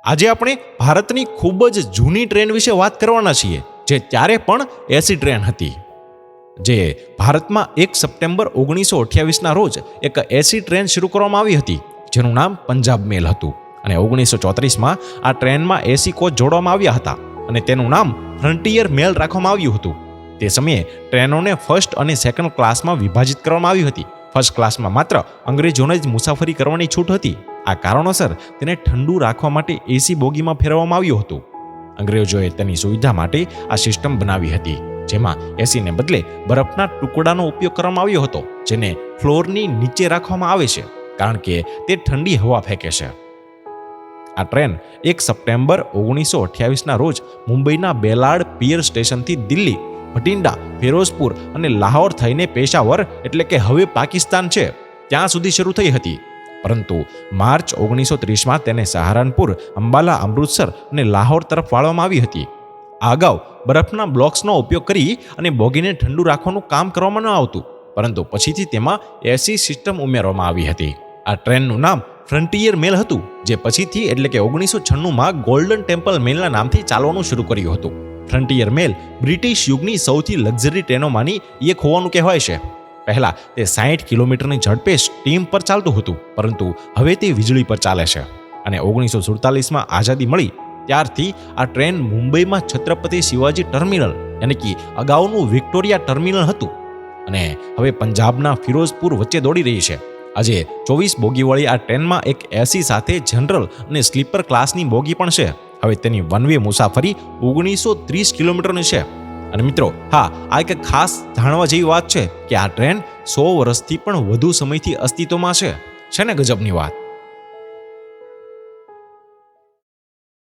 આજે આપણે ભારતની ખૂબ જ જૂની ટ્રેન વિશે વાત કરવાના છીએ, જે ત્યારે પણ એસી ટ્રેન હતી, જે ભારતમાં 1 સપ્ટેમ્બર 1928ના રોજ એક એસી ટ્રેન શરૂ કરવામાં આવી હતી, જેનું નામ પંજાબ મેલ હતું. અને 1934માં આ ટ્રેનમાં એસી કોચ જોડવામાં આવ્યા હતા અને તેનું નામ ફ્રન્ટિયર મેલ રાખવામાં આવ્યું હતું. તે સમયે ટ્રેનોને ફર્સ્ટ અને સેકન્ડ ક્લાસમાં વિભાજિત કરવામાં આવી હતી. ફર્સ્ટ ક્લાસમાં માત્ર અંગ્રેજોને જ મુસાફરી કરવાની છૂટ હતી. આ કારણોસર તેને ઠંડુ રાખવા માટે એસી બોગીમાં ફેરવવામાં આવ્યું હતું. અંગ્રેજોએ તેની સુવિધા માટે આ સિસ્ટમ બનાવી હતી, જેમાં એસીને બદલે બરફના ટુકડાનો ઉપયોગ કરવામાં આવ્યો હતો, જેને ફ્લોરની નીચે રાખવામાં આવે છે કારણ કે તે ઠંડી હવા ફેંકે છે. આ ટ્રેન 1 સપ્ટેમ્બર 1928ના રોજ મુંબઈના બેલાડ પિયર સ્ટેશનથી દિલ્હી, ભટિંડા, ફિરોઝપુર અને લાહોર થઈને પેશાવર એટલે કે હવે પાકિસ્તાન છે ત્યાં સુધી શરૂ થઈ હતી. પરંતુ માર્ચ 1930માં તેને સહારનપુર, અંબાલા, અમૃતસર અને લાહોર તરફ વાળવામાં આવી હતી. આ અગાઉ બરફના બ્લોક્સનો ઉપયોગ કરી અને બોગીને ઠંડુ રાખવાનું કામ કરવામાં ન આવતું, પરંતુ પછીથી તેમાં એસી સિસ્ટમ ઉમેરવામાં આવી હતી. આ ટ્રેનનું નામ ફ્રન્ટિયર મેલ હતું, જે પછીથી એટલે કે 1996માં ગોલ્ડન ટેમ્પલ મેલના નામથી ચાલવાનું શરૂ કર્યું હતું. ફ્રન્ટિયર મેલ બ્રિટિશ યુગની સૌથી લક્ઝરી ટ્રેનોમાંની એક હોવાનું કહેવાય છે. પહેલા તે 60 કિલોમીટરની ઝડપે સ્ટીમ પર ચાલતું હતું, પરંતુ હવે તે વીજળી પર ચાલે છે. અને 1947માં આઝાદી મળી ત્યારથી આ ટ્રેન મુંબઈમાં છત્રપતિ શિવાજી ટર્મિનલ યાની કે અગાઉનું વિક્ટોરિયા ટર્મિનલ હતું અને હવે પંજાબના ફિરોઝપુર વચ્ચે દોડી રહી છે. આજે 24 બોગીવાળી આ ટ્રેનમાં એક એસી સાથે જનરલ અને સ્લીપર ક્લાસની બોગી પણ છે. હવે તેની વન વે મુસાફરી 1930 કિલોમીટરની છે. અને મિત્રો, હા, આ એક ખાસ જાણવા જેવી વાત છે કે આ ટ્રેન 100 વર્ષથી પણ વધુ સમયથી અસ્તિત્વમાં છે ને ગજબની વાત.